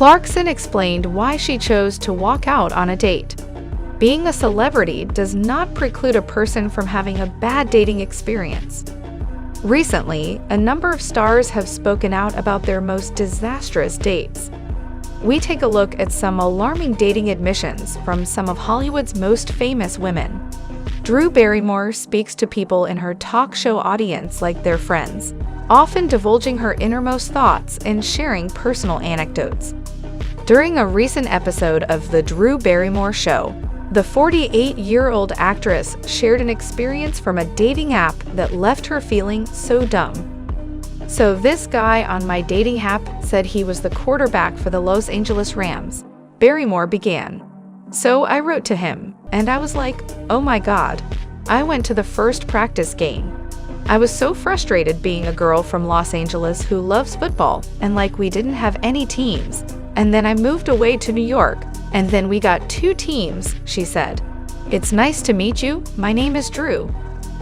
Clarkson explained why she chose to walk out on a date. Being a celebrity does not preclude a person from having a bad dating experience. Recently, a number of stars have spoken out about their most disastrous dates. We take a look at some alarming dating admissions from some of Hollywood's most famous women. Drew Barrymore speaks to people in her talk show audience like they're friends, often divulging her innermost thoughts and sharing personal anecdotes. During a recent episode of The Drew Barrymore Show, the 48-year-old actress shared an experience from a dating app that left her feeling so dumb. "So this guy on my dating app said he was the quarterback for the Los Angeles Rams," Barrymore began. "So I wrote to him, and I was like, oh my God. I went to the first practice game. I was so frustrated being a girl from Los Angeles who loves football, and like we didn't have any teams. And then I moved away to New York, and then we got 2 teams," she said. "It's nice to meet you. My name is Drew."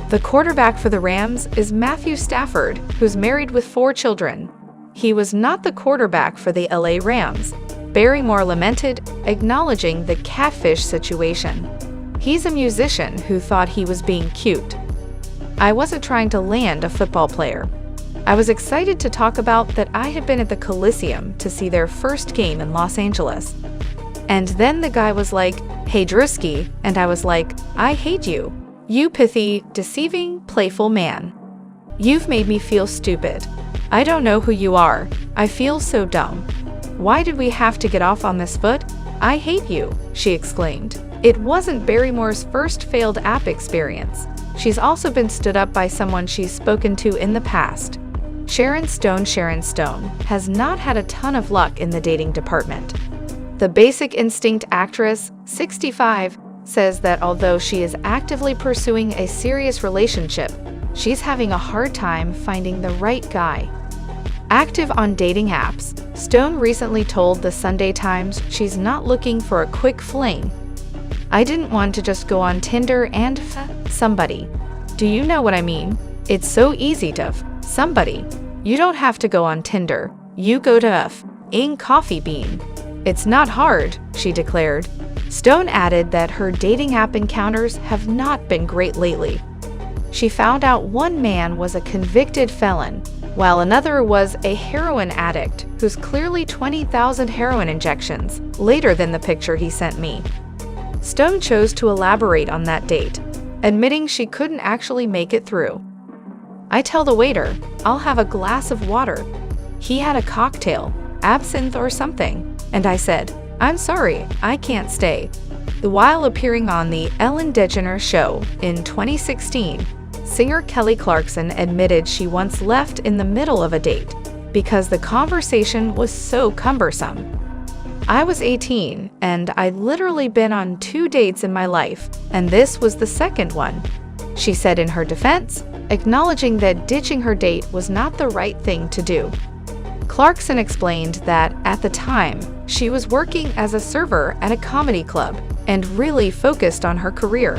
The quarterback for the Rams is Matthew Stafford, who's married with 4 children. He was not the quarterback for the LA Rams, Barrymore lamented, acknowledging the catfish situation. "He's a musician who thought he was being cute. I wasn't trying to land a football player. I was excited to talk about that I had been at the Coliseum to see their first game in Los Angeles. And then the guy was like, 'Hey Drewski,' and I was like, 'I hate you. You pithy, deceiving, playful man. You've made me feel stupid. I don't know who you are. I feel so dumb. Why did we have to get off on this foot? I hate you," she exclaimed. It wasn't Barrymore's first failed app experience. She's also been stood up by someone she's spoken to in the past. Sharon Stone has not had a ton of luck in the dating department. The Basic Instinct actress, 65, says that although she is actively pursuing a serious relationship, she's having a hard time finding the right guy. Active on dating apps, Stone recently told the Sunday Times she's not looking for a quick fling. "I didn't want to just go on Tinder and f somebody. Do you know what I mean? It's so easy to f somebody. You don't have to go on Tinder. You go to f***ing Coffee Bean. It's not hard," she declared. Stone added that her dating app encounters have not been great lately. She found out one man was a convicted felon, while another was a heroin addict who's clearly 20,000 heroin injections later than the picture he sent me. Stone chose to elaborate on that date, admitting she couldn't actually make it through. "I tell the waiter, I'll have a glass of water. He had a cocktail, absinthe or something, and I said, I'm sorry, I can't stay." While appearing on the Ellen DeGeneres Show in 2016, singer Kelly Clarkson admitted she once left in the middle of a date because the conversation was so cumbersome. "I was 18, and I'd literally been on 2 dates in my life, and this was the second one," she said in her defense, acknowledging that ditching her date was not the right thing to do. Clarkson explained that, at the time, she was working as a server at a comedy club and really focused on her career.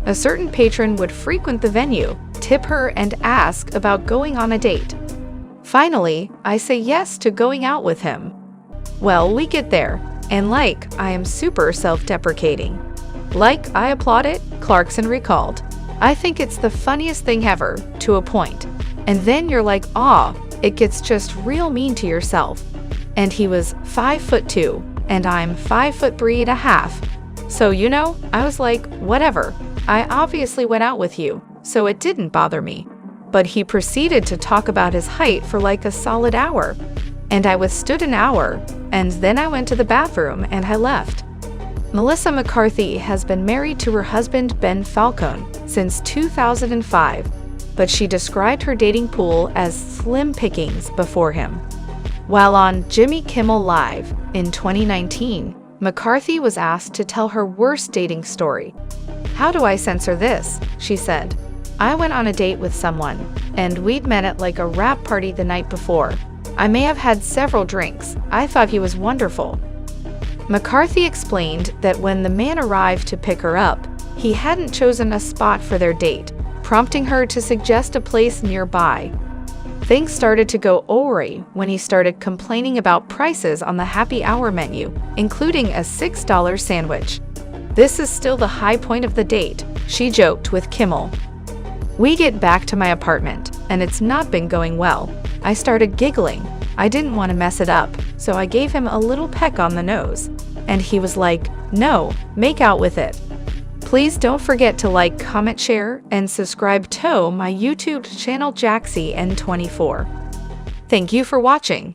A certain patron would frequent the venue, tip her, and ask about going on a date. "Finally, I say yes to going out with him. Well, we get there, and I am super self-deprecating. I applaud it," Clarkson recalled. "I think it's the funniest thing ever, to a point. And then you're like, aw, it gets just real mean to yourself. And he was 5'2", and I'm 5'3.5". So, I was like, whatever. I obviously went out with you, so it didn't bother me. But he proceeded to talk about his height for a solid hour. And I withstood an hour, and then I went to the bathroom and I left." Melissa McCarthy has been married to her husband Ben Falcone since 2005, but she described her dating pool as slim pickings before him. While on Jimmy Kimmel Live in 2019, McCarthy was asked to tell her worst dating story. "How do I censor this?" she said. "I went on a date with someone, and we'd met at a rap party the night before. I may have had several drinks. I thought he was wonderful." McCarthy explained that when the man arrived to pick her up, he hadn't chosen a spot for their date, prompting her to suggest a place nearby. Things started to go awry when he started complaining about prices on the happy hour menu, including a $6 sandwich. "This is still the high point of the date," she joked with Kimmel. We get back to my apartment, and it's not been going well. I started giggling. I didn't want to mess it up, so I gave him a little peck on the nose. And he was like, "No, make out with it." Please don't forget to like, comment, share, and subscribe to my YouTube channel Jaxcey N24. Thank you for watching.